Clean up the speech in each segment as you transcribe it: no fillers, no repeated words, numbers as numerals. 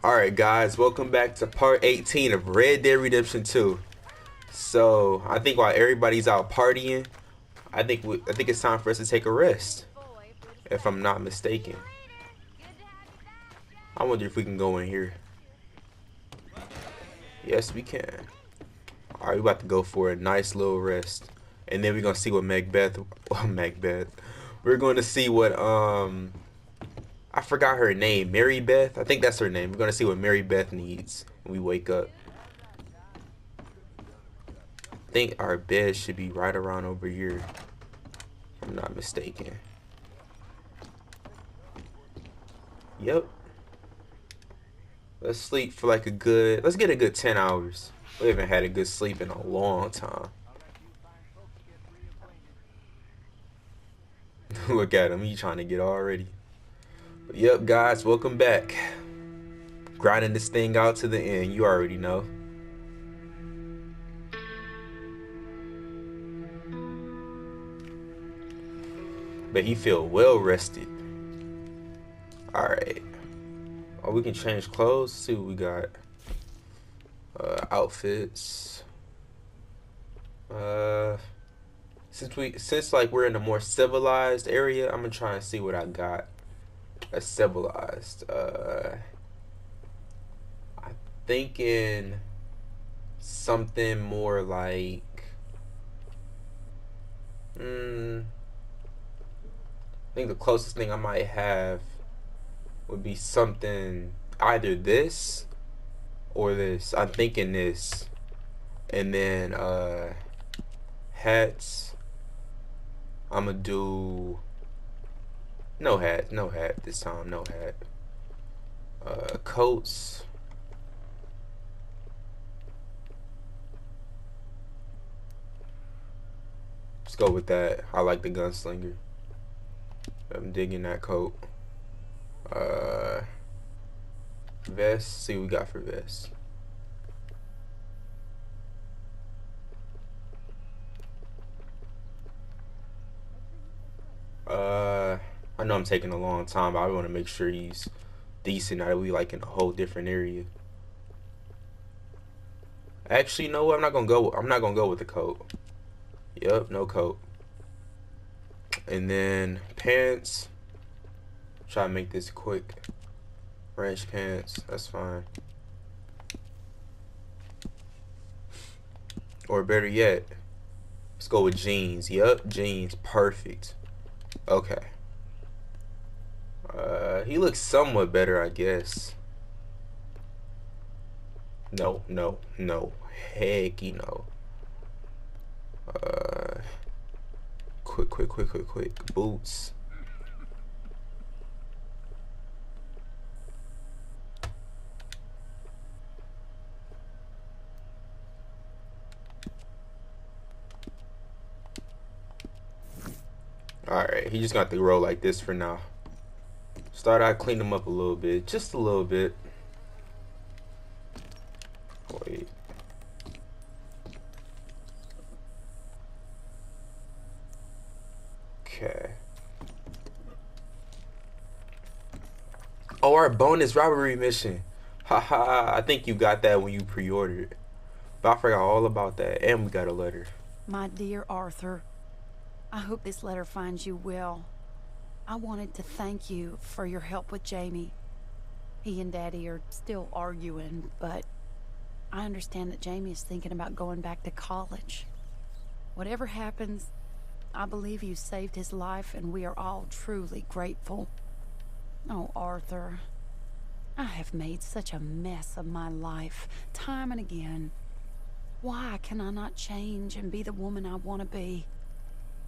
Alright guys, welcome back to part 18 of Red Dead Redemption 2. So, I think while everybody's out partying, I think it's time for us to take a rest, if I'm not mistaken. I wonder if we can go in here. Yes, we can. Alright, we about to go for a nice little rest. And then we're going to see what Macbeth. We're going to see what, I forgot her name. Mary Beth? I think that's her name. We're going to see what Mary Beth needs when we wake up. I think our bed should be right around over here, if I'm not mistaken. Yep. Let's sleep for like let's get a good 10 hours. We haven't had a good sleep in a long time. Look at him, he trying to get already. But yep, guys, welcome back. Grinding this thing out to the end, you already know. But he feel well rested. Alright. Oh, we can change clothes. Let's see what we got. Outfits. Since like we're in a more civilized area, I'm gonna try and see what I got. A civilized. I'm thinking something more like. I think the closest thing I might have would be something either this or this. I'm thinking this. And then hats. I'ma do no hat this time, no hat. Coats. Let's go with that. I like the gunslinger. I'm digging that coat. Vest. See what we got for vest. I know I'm taking a long time, but I want to make sure he's decent. Now that we like in a whole different area. Actually, no, I'm not gonna go with the coat. Yep, no coat. And then pants. Try to make this quick. Ranch pants, that's fine. Or better yet, let's go with jeans. Yep, jeans, perfect. Okay. He looks somewhat better, I guess. No. Heck, no. Quick. Boots. Alright, he just got to roll like this for now. Start out, clean him up a little bit. Just a little bit. Wait. Okay. Oh, our bonus robbery mission. Haha, I think you got that when you pre-ordered. But I forgot all about that. And we got a letter. My dear Arthur, I hope this letter finds you well. I wanted to thank you for your help with Jamie. He and Daddy are still arguing, but I understand that Jamie is thinking about going back to college. Whatever happens, I believe you saved his life, and we are all truly grateful. Oh, Arthur, I have made such a mess of my life, time and again. Why can I not change and be the woman I want to be?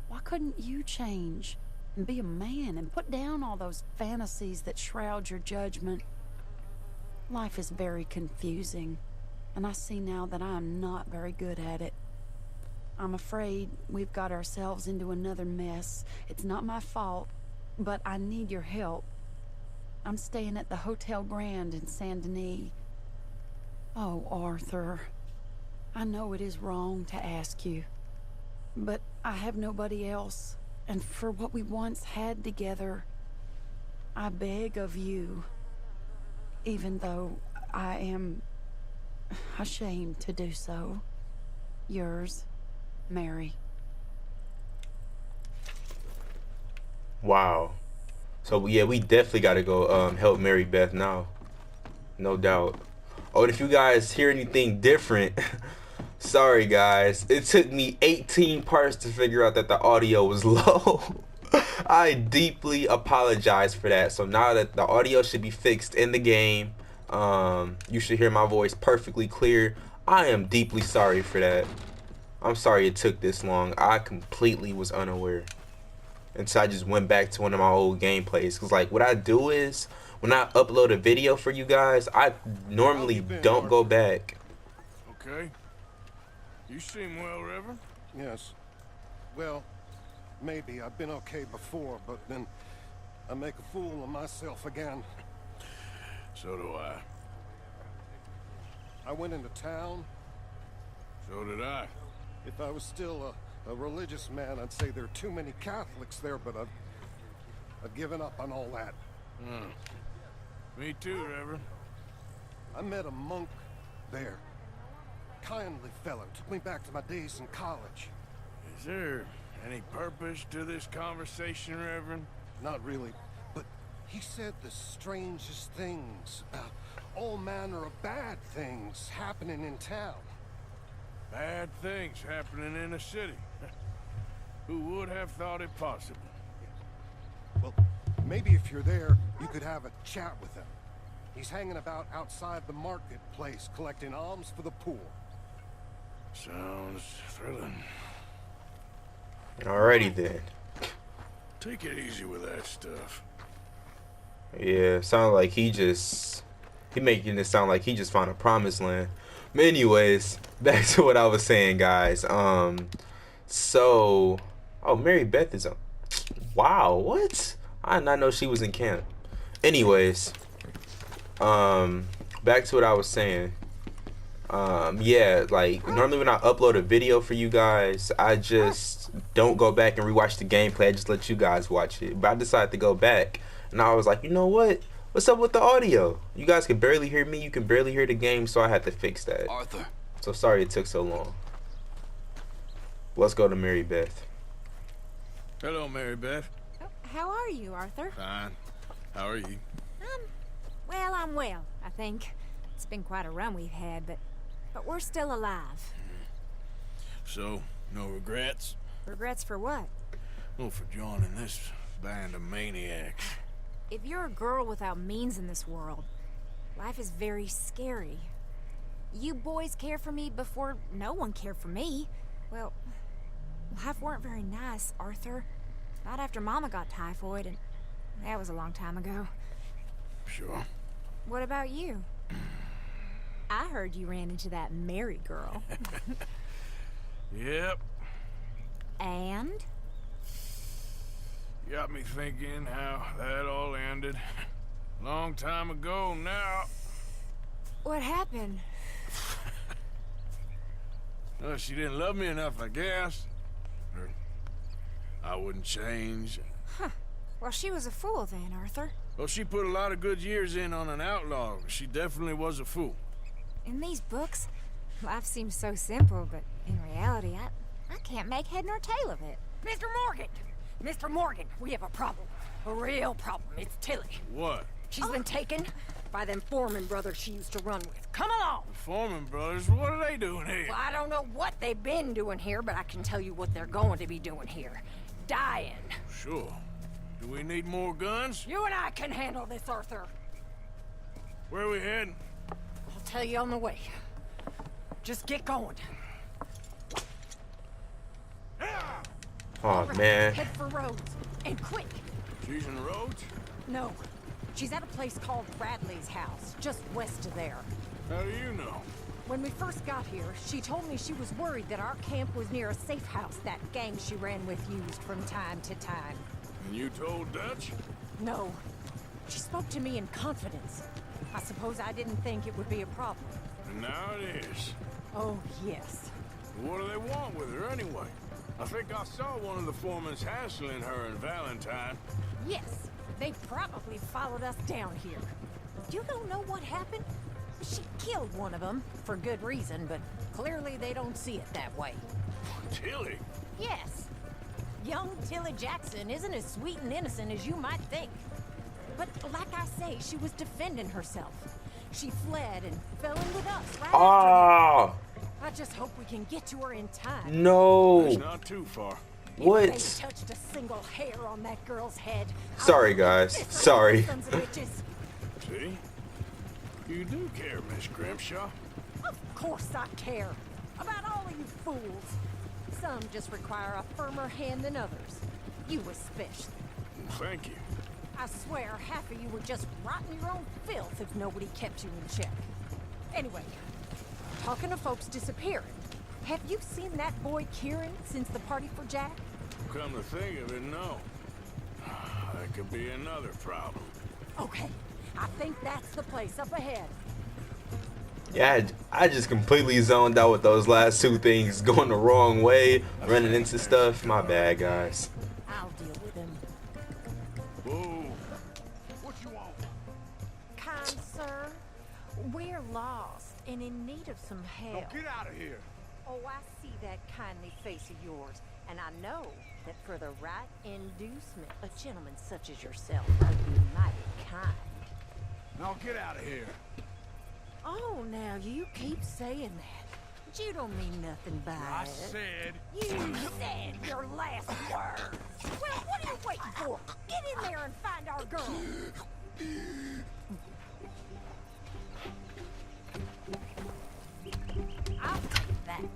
Why couldn't you change and be a man and put down all those fantasies that shroud your judgment? Life is very confusing, and I see now that I am not very good at it. I'm afraid we've got ourselves into another mess. It's not my fault, but I need your help. I'm staying at the Hotel Grand in Saint Denis. Oh, Arthur, I know it is wrong to ask you, but I have nobody else, and for what we once had together, I beg of you. even though I am ashamed to do so. Yours, Mary. Wow. So yeah, we definitely got to go help Mary Beth now. No doubt. Oh, and if you guys hear anything different, sorry guys. It took me 18 parts to figure out that the audio was low. I deeply apologize for that. So now that the audio should be fixed in the game, you should hear my voice perfectly clear. I am deeply sorry for that. I'm sorry it took this long. I completely was unaware. And so I just went back to one of my old gameplays. Because, like, what I do is, when I upload a video for you guys, I normally don't go back. Okay. You seem well, Reverend. Yes. Well, maybe. I've been okay before, but then I make a fool of myself again. So do I. I went into town. So did I. If I was still a religious man, I'd say there are too many Catholics there, but I've given up on all that. Me too, Reverend. I met a monk there. Kindly fellow, took me back to my days in college. Is there any purpose to this conversation, Reverend? Not really, but he said the strangest things about all manner of bad things happening in town. Bad things happening in a city. Who would have thought it possible? Well, maybe if you're there, you could have a chat with him. He's hanging about outside the marketplace, collecting alms for the poor. Sounds thrilling. Alrighty then. Take it easy with that stuff. Yeah, sound like he making it sound like he just found a promised land. But anyways, back to what I was saying, guys. So, oh, Mary Beth is on. Wow, what? I did not know she was in camp. Anyways, back to what I was saying. Yeah, like normally when I upload a video for you guys, I just don't go back and rewatch the gameplay. I just let you guys watch it. But I decided to go back, and I was like, you know what? What's up with the audio? You guys can barely hear me. You can barely hear the game, so I had to fix that. Arthur. So sorry it took so long. Let's go to Mary Beth. Hello, Mary Beth. Oh, how are you, Arthur? Fine. How are you? Well, I'm well, I think. It's been quite a run we've had, but we're still alive. So, no regrets? Regrets for what? Well, for joining this band of maniacs. If you're a girl without means in this world, life is very scary. You boys cared for me before no one cared for me. Well, life weren't very nice, Arthur. Not after Mama got typhoid, and that was a long time ago. Sure. What about you? I heard you ran into that Mary girl. Yep. And? Got me thinking how that all ended. Long time ago now. What happened? Well, she didn't love me enough, I guess. Or I wouldn't change. Huh. Well, she was a fool then, Arthur. Well, she put a lot of good years in on an outlaw. She definitely was a fool. In these books, life seems so simple, but in reality, I can't make head nor tail of it. Mr. Morgan! Mr. Morgan, we have a problem. A real problem. It's Tilly. What? She's been taken by them Foreman brothers she used to run with. Come along! The Foreman brothers? What are they doing here? Well, I don't know what they've been doing here, but I can tell you what they're going to be doing here. Dying. Sure. Do we need more guns? You and I can handle this, Arthur. Where are we heading? I'll tell you on the way. Just get going. Oh man. Head for Rhodes. And quick. She's in Rhodes? No. She's at a place called Bradley's house, just west of there. How do you know? When we first got here, she told me she was worried that our camp was near a safe house that gang she ran with used from time to time. And you told Dutch? No. She spoke to me in confidence. I suppose I didn't think it would be a problem. And now it is. Oh, yes. What do they want with her anyway? I think I saw one of the foremans hassling her and Valentine. Yes, they probably followed us down here. You don't know what happened? She killed one of them, for good reason, but clearly they don't see it that way. Tilly? Yes. Young Tilly Jackson isn't as sweet and innocent as you might think. But like I say, she was defending herself. She fled and fell in with us right after. Ah, I just hope we can get to her in time. It's no. not too far. If What? they touched a single hair on that girl's head. Sorry, guys. Sorry. Sons of bitches. See? You do care, Miss Grimshaw. Of course I care. About all of you fools. Some just require a firmer hand than others. You especially. Thank you. I swear half of you would just rot in your own filth if nobody kept you in check. Anyway, talking of folks disappearing, have you seen that boy Kieran since the party for Jack? Come to think of it, no. That could be another problem. Okay, I think that's the place up ahead. Yeah, I just completely zoned out with those last two things going the wrong way, running into stuff. My bad, guys. I'll deal with him. Whoa. What you want? Kind sir, we're lost and in need of some help. Get out of here. Oh, I see that kindly face of yours, and I know that for the right inducement, a gentleman such as yourself would be mighty kind. Now get out of here. Oh, now you keep saying that. But you don't mean nothing by I it. said. You said your last words. Well, what are you waiting for? Get in there and find our girl. I'll take that.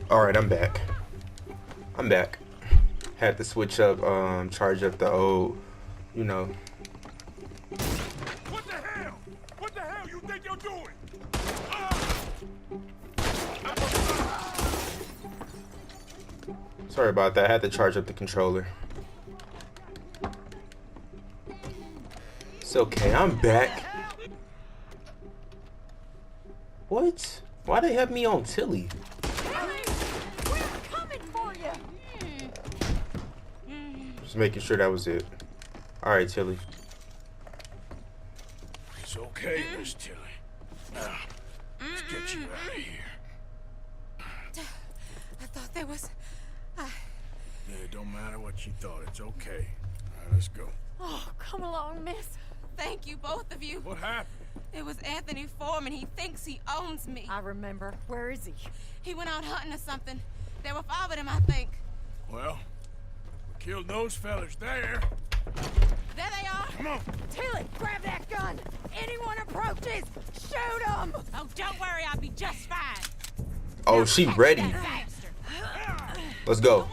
Alright, I'm back. I'm back. Had to switch up, charge up the old, you know. What the hell? What the hell you think you're doing? Sorry about that. I had to charge up the controller. It's okay. I'm back. What? Why they have me on Tilly? We're coming for you. Just making sure that was it. Alright, Tilly. It's okay, Miss Tilly. Now, let's get you out of here. I thought there was... Yeah, it don't matter what you thought. It's okay. All right, let's go. Oh, come along, miss. Thank you, both of you. What happened? It was Anthony Foreman. He thinks he owns me. I remember. Where is he? He went out hunting or something. There were 5 of them, I think. Well, we killed those fellas there. There they are. Come on. Tilly, grab that gun. Anyone approaches, shoot them. Oh, don't worry. I'll be just fine. Oh, she ready. Let's go.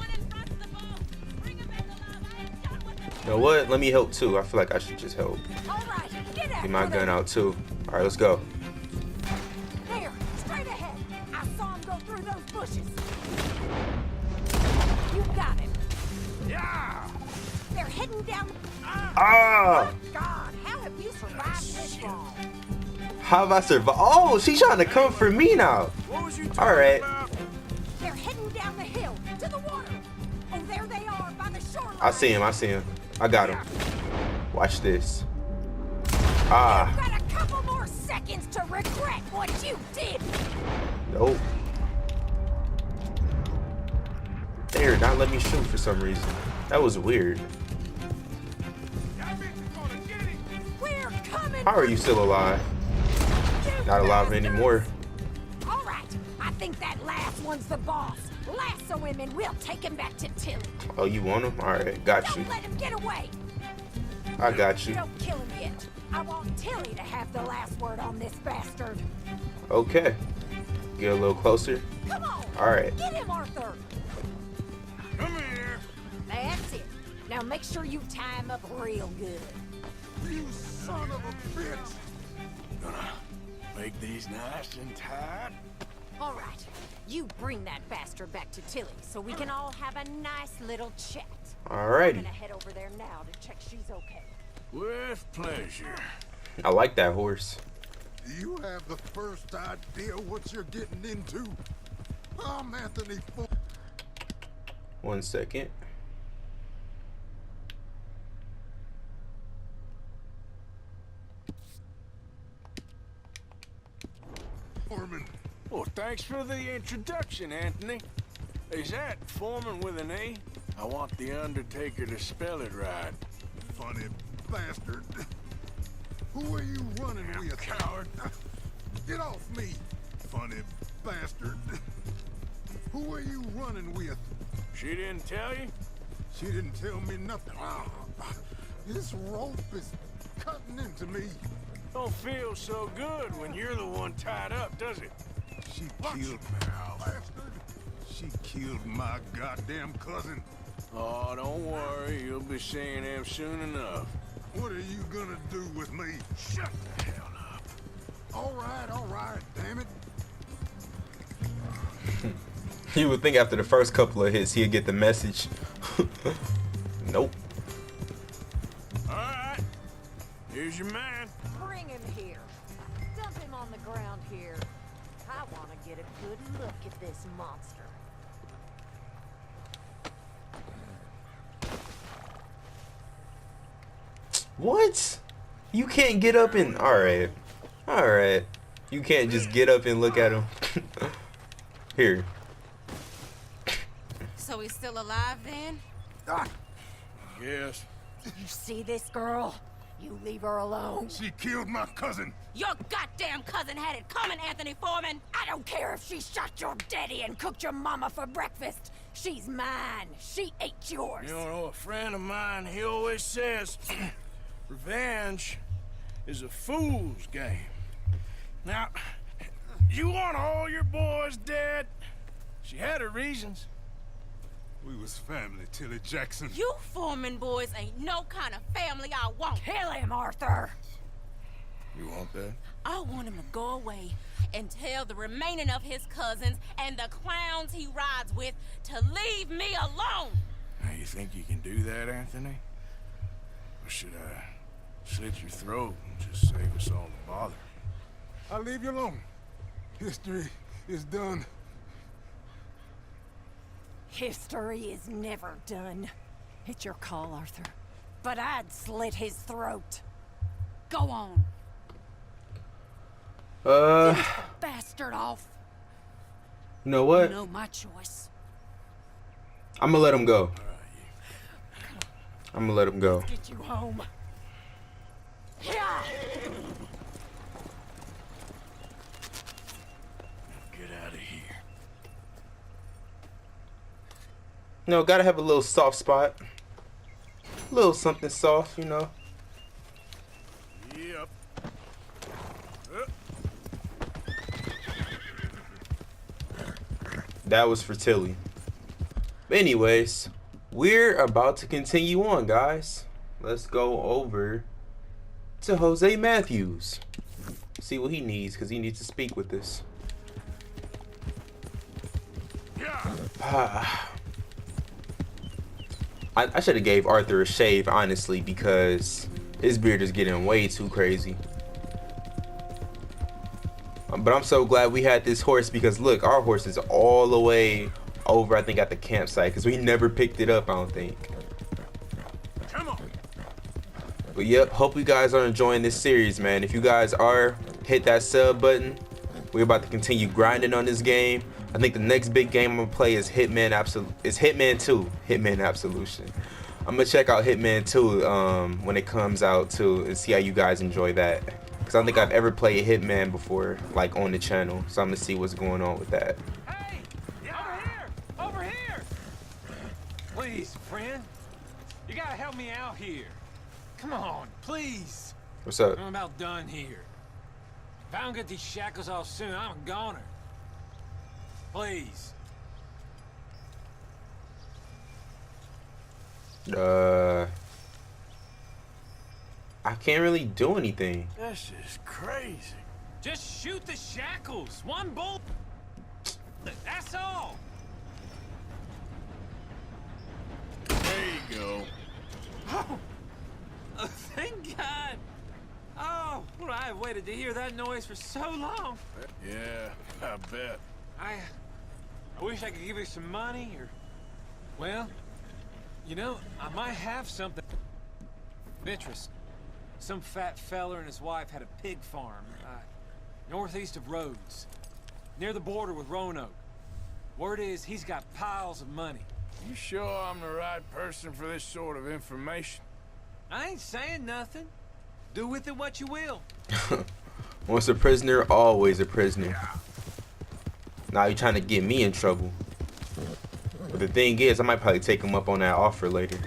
You know what? Let me help too. I feel like I should just help. All right, get out. Get my gun out too. Alright, let's go. There, straight ahead. I saw him go through those bushes. You got him. Yeah. They're heading down. Ah! God, how have you survived this long? How have I survived? Oh, she's trying to come for me now. What was you talking Alright. about? They're heading down the hill to the water. Oh, there they are by the shoreline. I see him. I see him. I got him. Watch this. Ah. You've got a couple more seconds to regret what you did. Nope. They're not letting me shoot for some reason. That was weird. We're coming. How are you still alive? Not alive anymore. All right, I think that last one's the boss. Lasso him and we'll take him back to Tilly. Oh, you want him? Alright, got you. Don't let him get away. I got you. Don't kill him yet. I want Tilly to have the last word on this bastard. Okay. Get a little closer. Come on. Alright. Get him, Arthur. Come here. That's it. Now make sure you tie him up real good. You son of a bitch. Gonna make these nice and tight. All right. You bring that bastard back to Tilly so we can all have a nice little chat. I'm Alrighty. gonna head over there now to check she's okay. With pleasure. I like that horse. Do you have the first idea what you're getting into? I'm Anthony Foreman. 1 second. Well, thanks for the introduction, Anthony. Is that Foreman with an A? I want the Undertaker to spell it right. Funny bastard. Who are you running with, coward? Get off me, funny bastard. Who are you running with? She didn't tell you? She didn't tell me nothing. This rope is cutting into me. Don't feel so good when you're the one tied up, does it? She killed bastard. She killed my goddamn cousin. Oh, don't worry. You'll be seeing him soon enough. What are you gonna do with me? Shut the hell up. All right, damn it. You would think after the first couple of hits he'd get the message. Nope. All right. Here's your man. Bring him here. Dump him on the ground here. I want to get a good look at this monster. What? You can't get up and... Alright. Alright. You can't just get up and look at him. Here. So he's still alive then? Yes. You see this girl? You leave her alone. She killed my cousin. Your goddamn cousin had it coming, Anthony Foreman! I don't care if she shot your daddy and cooked your mama for breakfast. She's mine. She ate yours. You know, a friend of mine, he always says, revenge is a fool's game. Now, you want all your boys dead? She had her reasons. We was family, Tilly Jackson. You Foreman boys ain't no kind of family I want. Kill him, Arthur. You want that? I want him to go away and tell the remaining of his cousins and the clowns he rides with to leave me alone. Now, you think you can do that, Anthony? Or should I slit your throat and just save us all the bother? I'll leave you alone. History is done. History is never done. It's your call, Arthur. But I'd slit his throat. Go on. Finish the bastard off. You know what? You know my choice. I'm gonna let him go. I'm gonna let him go. Get you home. Yeah. Get out of here. No, gotta have a little soft spot. A little something soft, you know. Yep. That was for Tilly. Anyways, we're about to continue on, guys. Let's go over to Jose Matthews. See what he needs, because he needs to speak with us. I should have gave Arthur a shave, honestly, because his beard is getting way too crazy. But I'm so glad we had this horse, because look, our horse is all the way over, I think, at the campsite, because we never picked it up, I don't think. Come on. But yep, hope you guys are enjoying this series, man. If you guys are, hit that sub button. We're about to continue grinding on this game. I think the next big game I'm gonna play is Hitman 2, Hitman Absolution. I'm gonna check out Hitman 2 when it comes out too, and see how you guys enjoy that. Cause I don't think I've ever played Hitman before, like on the channel. So I'm gonna see what's going on with that. Hey! Over here! Over here! Please, friend. You gotta help me out here. Come on, please. What's up? I'm about done here. If I don't get these shackles off soon, I'm a goner. Please. I can't really do anything. This is crazy. Just shoot the shackles. One bullet. That's all. There you go. Oh, thank God. Oh, well, I've waited to hear that noise for so long. Yeah, I bet. I wish I could give you some money, or... Well, you know, I might have something of interest. Some fat feller and his wife had a pig farm, northeast of Rhodes, near the border with Roanoke. Word is, he's got piles of money. You sure I'm the right person for this sort of information? I ain't saying nothing. Do with it what you will. Once a prisoner, always a prisoner. Now you're trying to get me in trouble. But the thing is, I might probably take him up on that offer later.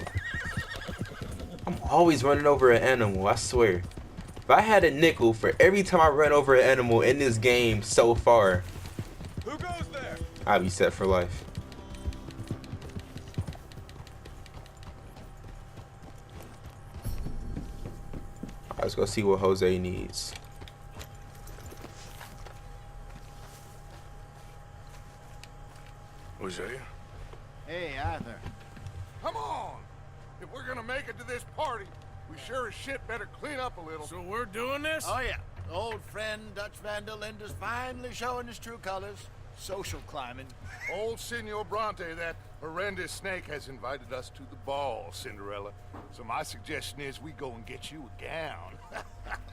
I'm always running over an animal, I swear. If I had a nickel for every time I run over an animal in this game so far, Who goes there? I'd be set for life. Alright, let's go see what Jose needs. Hosea? Hey, Arthur. Come on! If we're gonna make it to this party, we sure as shit better clean up a little. So we're doing this? Oh, yeah. Old friend Dutch Van der Linde's finally showing his true colors. Social climbing. Old Senor Bronte, that horrendous snake, has invited us to the ball, Cinderella. So my suggestion is we go and get you a gown.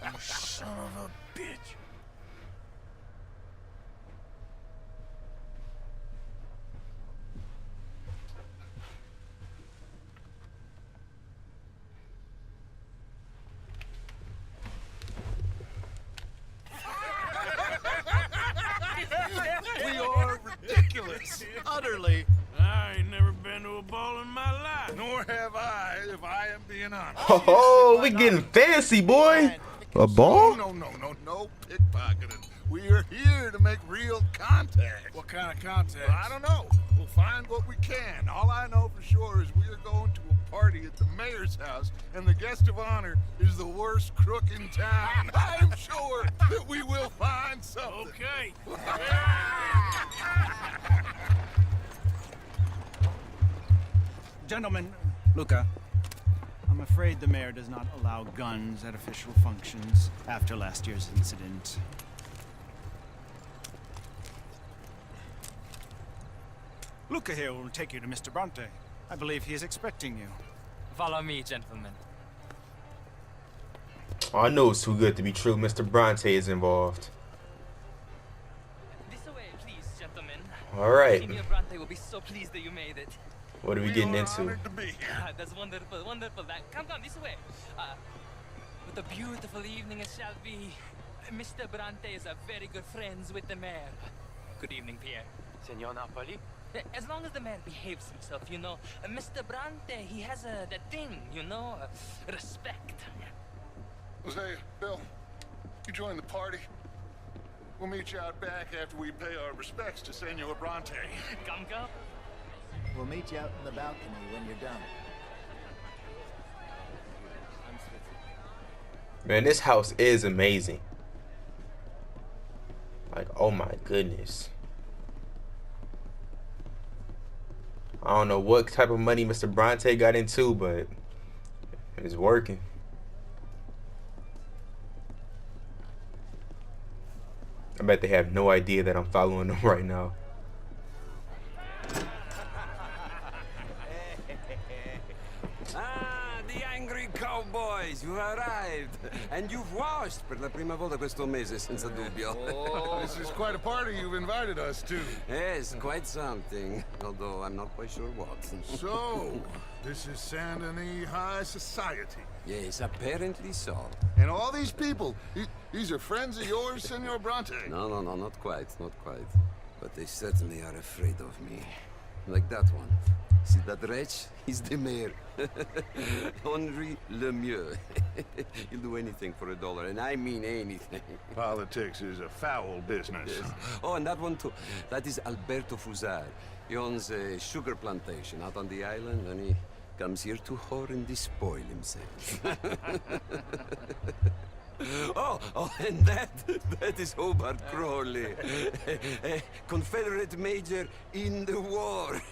You son of a bitch. We are ridiculous. Utterly. I ain't never been to a ball in my life. Nor have I, if I am being honest. Oh, we getting fancy, boy. A ball? No pickpocketing. We are here to make real contact. What kind of contact? Well, I don't know. We'll find what we can. All I know for sure is we are going to a party at the mayor's house, and the guest of honor is the worst crook in town. I'm sure that we will find something. Okay. Gentlemen, Luca, I'm afraid the mayor does not allow guns at official functions after last year's incident. Luca here will take you to Mr. Bronte. I believe he is expecting you. Follow me, gentlemen. Oh, I know it's too good to be true. Mr. Bronte is involved. This way, please, gentlemen. All right. Senior Bronte will be so pleased that you made it. What are we getting into? Honored to be here. That's wonderful, wonderful. Come, this way. What a beautiful evening it shall be. Mr. Bronte is a very good friends with the mayor. Good evening, Pierre. Senor Napoli? As long as the man behaves himself, you know. Mr. Bronte, he has that thing, you know, respect. Jose, Bill, you join the party. We'll meet you out back after we pay our respects to Senor Bronte. Come. We'll meet you out in the balcony when you're done. Man, this house is amazing. Like, oh my goodness. I don't know what type of money Mr. Bronte got into, but it's working. I bet they have no idea that I'm following them right now. The angry cowboys, you arrived. And you've washed per la prima volta questo mese, senza dubbio. Oh, this is quite a party you've invited us to. Yes, quite something. Although I'm not quite sure what. So, this is Saint Denis High Society. Yes, apparently so. And all these people, these are friends of yours, Senor Bronte? No, not quite, not quite. But they certainly are afraid of me. Like that one. See that wretch? He's the mayor. Henri Lemieux. He'll do anything for $1, and I mean anything. Politics is a foul business. Yes. Oh, and that one too. That is Alberto Fusar. He owns a sugar plantation out on the island, and he comes here to whore and despoil himself. Oh, and that is Hobart Crawley, a Confederate major in the war.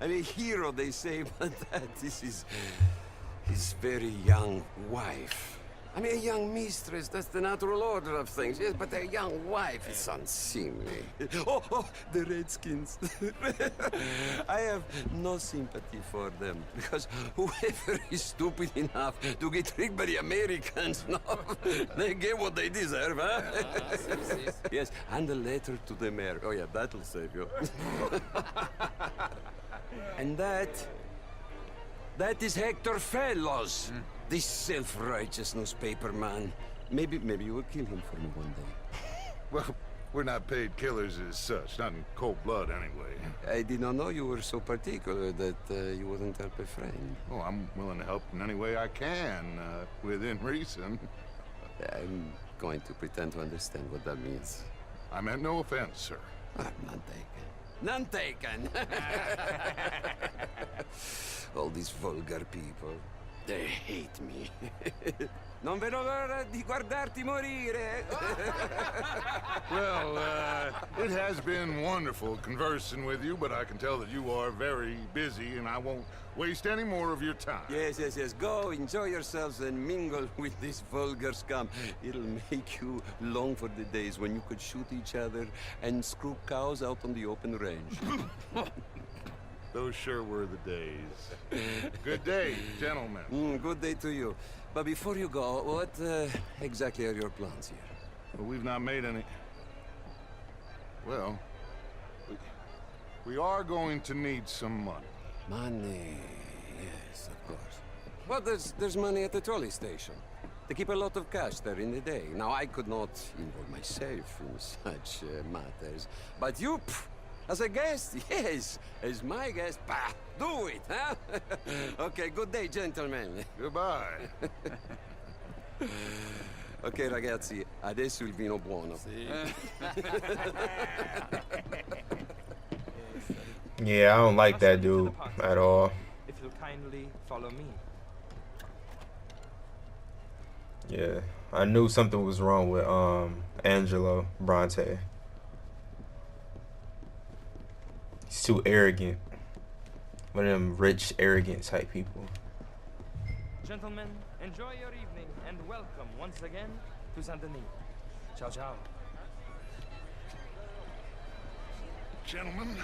I mean, hero, they say, but that is his very young wife. I mean, a young mistress, that's the natural order of things, yes, but a young wife is unseemly. Oh, the Redskins. I have no sympathy for them, because whoever is stupid enough to get tricked by the Americans, no, they get what they deserve, huh? Yes, and a letter to the mayor. Oh, yeah, that'll save you. And that is Hector Fellows. This self-righteous newspaper man. Maybe you will kill him for me one day. Well, we're not paid killers as such, not in cold blood anyway. I did not know you were so particular that you wouldn't help a friend. Oh, I'm willing to help in any way I can, within reason. I'm going to pretend to understand what that means. I meant no offense, sir. None taken. None taken! All these vulgar people. They hate me. Non vedo l'ora di guardarti morire. Well, it has been wonderful conversing with you, but I can tell that you are very busy, and I won't waste any more of your time. Yes. Go, enjoy yourselves, and mingle with this vulgar scum. It'll make you long for the days when you could shoot each other and screw cows out on the open range. Those sure were the days. Good day, gentlemen. Good day to you. But before you go, what exactly are your plans here? Well, we've not made any... Well, we are going to need some money. Money, yes, of course. Well, there's money at the trolley station. They keep a lot of cash there in the day. Now, I could not involve myself in such matters. But you... As a guest, yes. As my guest, bah, do it, huh? Okay, good day, gentlemen. Goodbye. Ok, ragazzi, adesso il vino buono. Yeah, I don't like that dude at all. If you'll kindly follow me. Yeah, I knew something was wrong with Angelo Bronte. He's too arrogant. One of them rich, arrogant type people. Gentlemen, enjoy your evening and welcome once again to Saint Denis. Ciao, ciao. Gentlemen,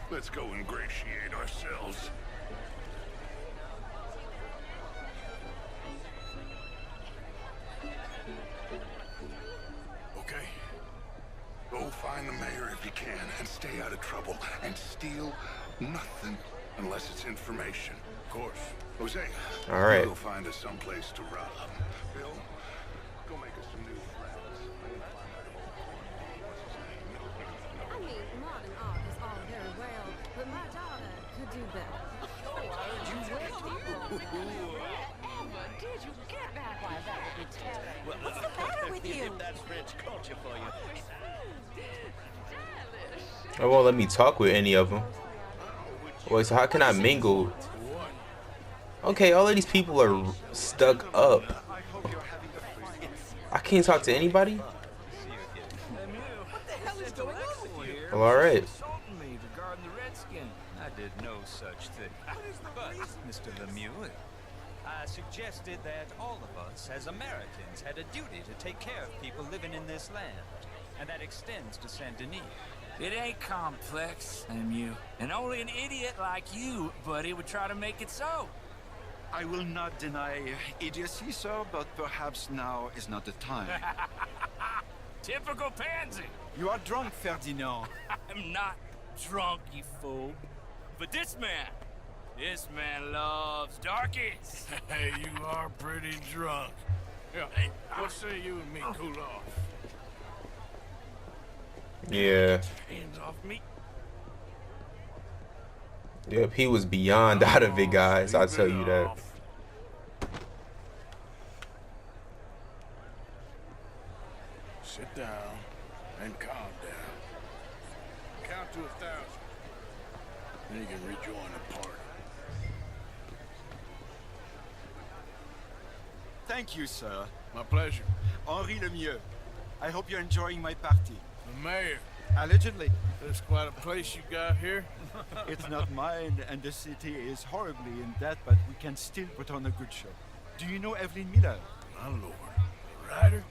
let's go ingratiate ourselves. Okay. Go find the mayor if you can and stay out of trouble and steal nothing unless it's information. Of course. Jose, all right. Go find us someplace to rob. Bill, go make us some new friends. I mean, modern art is all very well, but my daughter could do better. Did you get that? Why, that would be terrible. What's the matter with you? That's French culture for you. It won't let me talk with any of them. Wait, so how can I mingle? Okay, all of these people are stuck up. I can't talk to anybody? What the hell is going on here? Well, alright. Me regarding the Redskin. I did no such thing. But, Mr. Lemieux, I suggested that all of us as Americans had a duty to take care of people living in this land. And that extends to Saint Denis. It ain't complex, Lemieux. And only an idiot like you, buddy, would try to make it so. I will not deny idiocy, sir, but perhaps now is not the time. Typical pansy. You are drunk, Ferdinand. I'm not drunk, you fool. But this man loves darkies. Hey, you are pretty drunk. Yeah, hey, what say you and me cool off? Yeah. Hands off me. Yep, he was beyond out of it, guys. I'll tell you that. Sit down and calm down. Count to 1,000. Then you can rejoin the party. Thank you, sir. My pleasure. Henri Lemieux. I hope you're enjoying my party. The mayor. Allegedly. That's quite a place you got here. It's not mine, and the city is horribly in debt, but we can still put on a good show. Do you know Evelyn Miller? My lord. Ryder?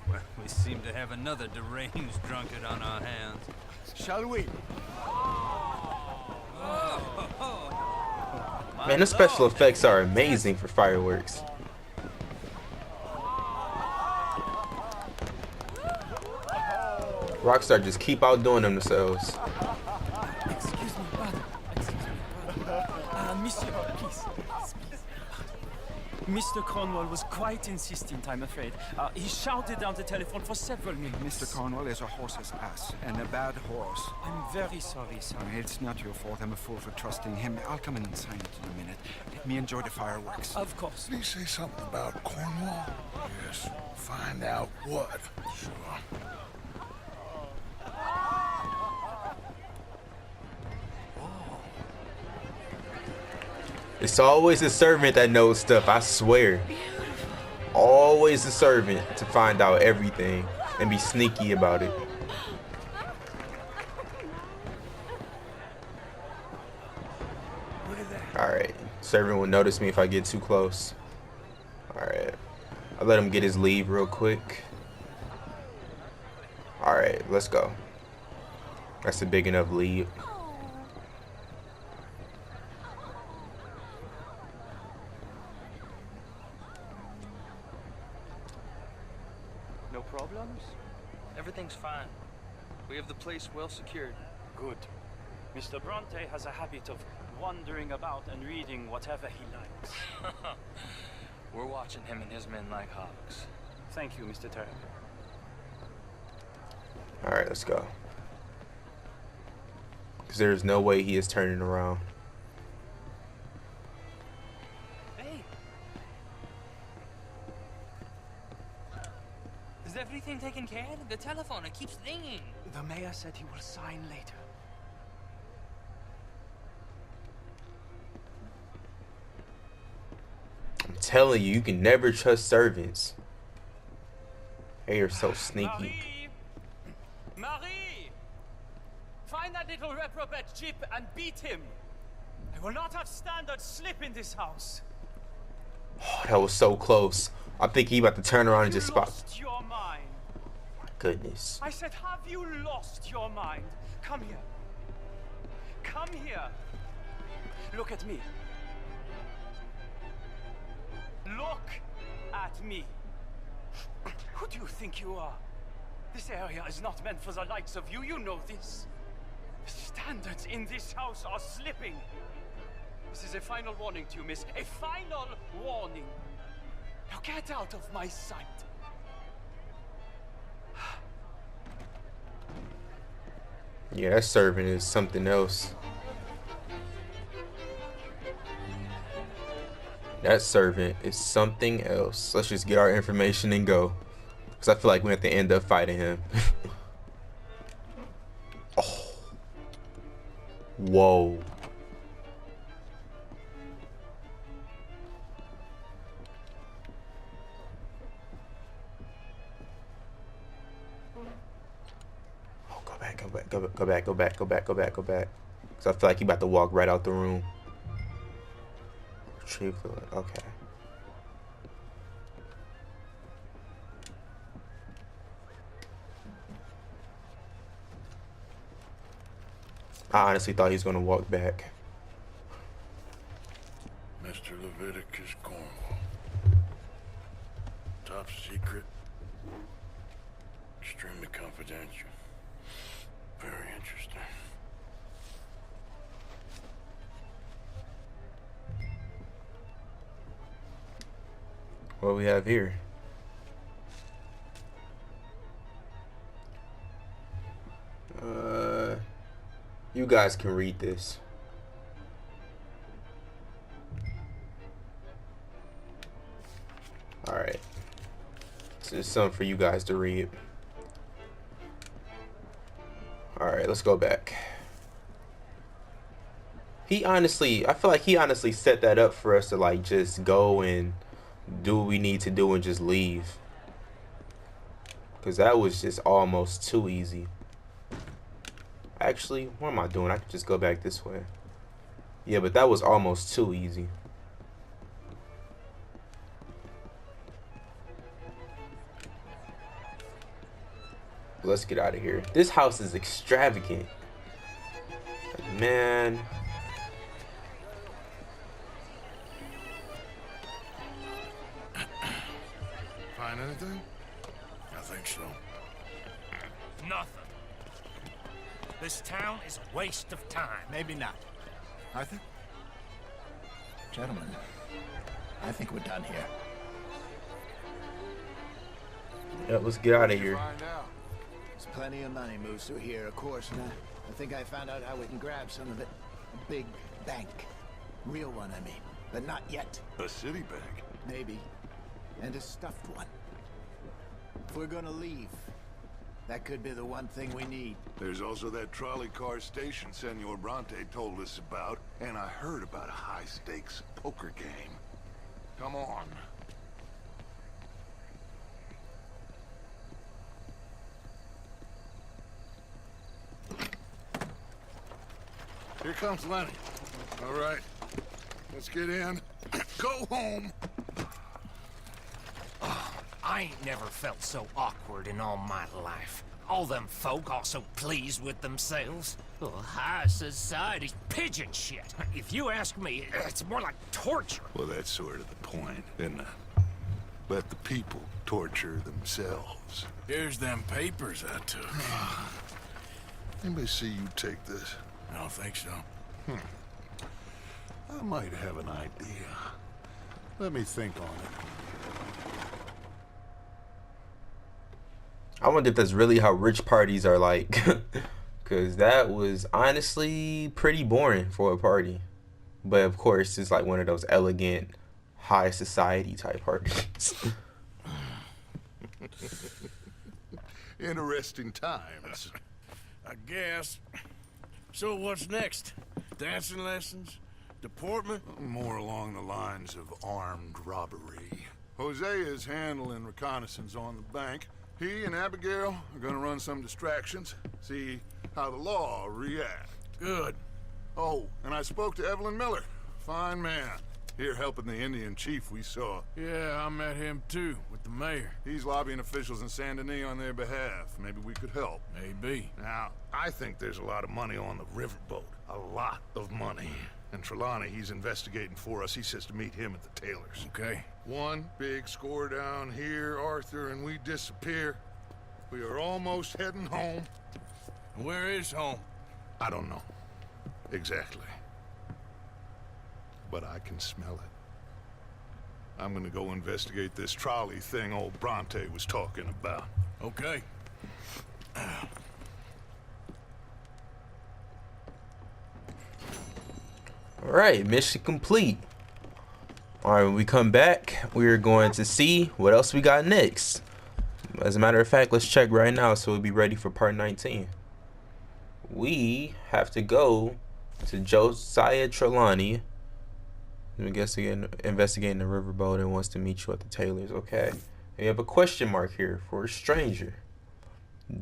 Well, we seem to have another deranged drunkard on our hands. Shall we? Man, the special effects are amazing for fireworks. Rockstar just keep outdoing themselves. Excuse me, brother. Excuse me, brother. Monsieur, please. Mr. Cornwall was quite insistent, I'm afraid. He shouted down the telephone for several minutes. Mr. Cornwall is a horse's ass, and a bad horse. I'm very sorry, sir. It's not your fault. I'm a fool for trusting him. I'll come in and sign it in a minute. Let me enjoy the fireworks. Of course. Did he say something about Cornwall? Yes. Find out what. Sure. It's always the servant that knows stuff, I swear. Always the servant to find out everything and be sneaky about it. Alright, servant will notice me if I get too close. Alright, I'll let him get his leave real quick. Alright, let's go. That's a big enough lead. No problems? Everything's fine. We have the place well secured. Good. Mr. Bronte has a habit of wandering about and reading whatever he likes. We're watching him and his men like hawks. Thank you, Mr. Turk. Alright, let's go. Because there's no way he is turning around. Hey! Is everything taken care of? The telephone, it keeps ringing. The mayor said he will sign later. I'm telling you, you can never trust servants. They are so sneaky. Marie! Marie! Find that little reprobate Jip and beat him. I will not have standard slip in this house. Oh, that was so close. I think he about to turn around and just spot. Lost your mind. My goodness. I said, have you lost your mind? Come here. Come here. Look at me. Look at me. Who do you think you are? This area is not meant for the likes of you. You know this. The standards in this house are slipping. This is a final warning to you, miss. A final warning. Now get out of my sight. Yeah, that servant is something else. That servant is something else. Let's just get our information and go. Because I feel like we have to end up fighting him. Oh. Whoa. Oh, go back. Because I feel like he about to walk right out the room. Retrieve fluid. Okay. I honestly thought he was gonna walk back. Mr. Leviticus Cornwall. Top secret. Extremely confidential. Very interesting. What we have here? You guys can read this. Alright. This is something for you guys to read. Alright, let's go back. I feel like he honestly set that up for us to like just go and do what we need to do and just leave. Because that was just almost too easy. Actually, what am I doing? I could just go back this way. Yeah, but that was almost too easy. Let's get out of here. This house is extravagant. Like, man. Find anything? I think so. Nothing. This town is a waste of time. Maybe not. Arthur? Gentlemen, I think we're done here. Yeah, let's get out of here. There's plenty of money moves through here, of course, and I think I found out how we can grab some of it. A big bank. Real one, I mean. But not yet. A city bank? Maybe. And a stuffed one. If we're gonna leave, that could be the one thing we need. There's also that trolley car station Senor Bronte told us about, and I heard about a high-stakes poker game. Come on. Here comes Lenny. All right, let's get in. Go home. I ain't never felt so awkward in all my life. All them folk all so pleased with themselves. Oh, high society's pigeon shit. If you ask me, it's more like torture. Well, that's sort of the point, isn't it? Let the people torture themselves. Here's them papers I took. Anybody see you take this? I don't think so. I might have an idea. Let me think on it. I wonder if that's really how rich parties are like. Because that was honestly pretty boring for a party. But of course, it's like one of those elegant, high society type parties. Interesting times. I guess. So what's next? Dancing lessons? Deportment? More along the lines of armed robbery. Jose is handling reconnaissance on the bank. He and Abigail are gonna run some distractions, see how the law reacts. Good. Oh, and I spoke to Evelyn Miller. Fine man. Here helping the Indian chief we saw. Yeah, I met him too, with the mayor. He's lobbying officials in Saint Denis on their behalf. Maybe we could help. Maybe. Now, I think there's a lot of money on the riverboat. A lot of money. And Trelawney, he's investigating for us. He says to meet him at the Taylor's. Okay. One big score down here, Arthur, and we disappear. We are almost heading home. Where is home? I don't know. Exactly. But I can smell it. I'm gonna go investigate this trolley thing old Bronte was talking about. Okay. Alright, mission complete. Alright, when we come back, we're going to see what else we got next. As a matter of fact, let's check right now so we'll be ready for part 19. We have to go to Josiah Trelawney. Investigating the riverboat and wants to meet you at the Taylor's. Okay. We have a question mark here for a stranger.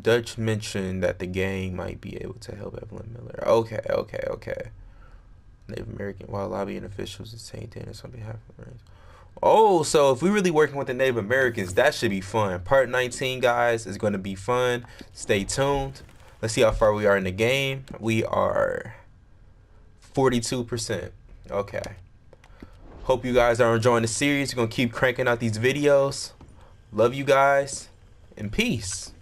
Dutch mentioned that the gang might be able to help Evelyn Miller. Okay. Native American while lobbying officials in St. Denis on behalf of Marines. Oh, so if we're really working with the Native Americans, that should be fun. Part 19, guys, is going to be fun. Stay tuned. Let's see how far we are in the game. We are 42%. Okay. Hope you guys are enjoying the series. We're going to keep cranking out these videos. Love you guys, and peace.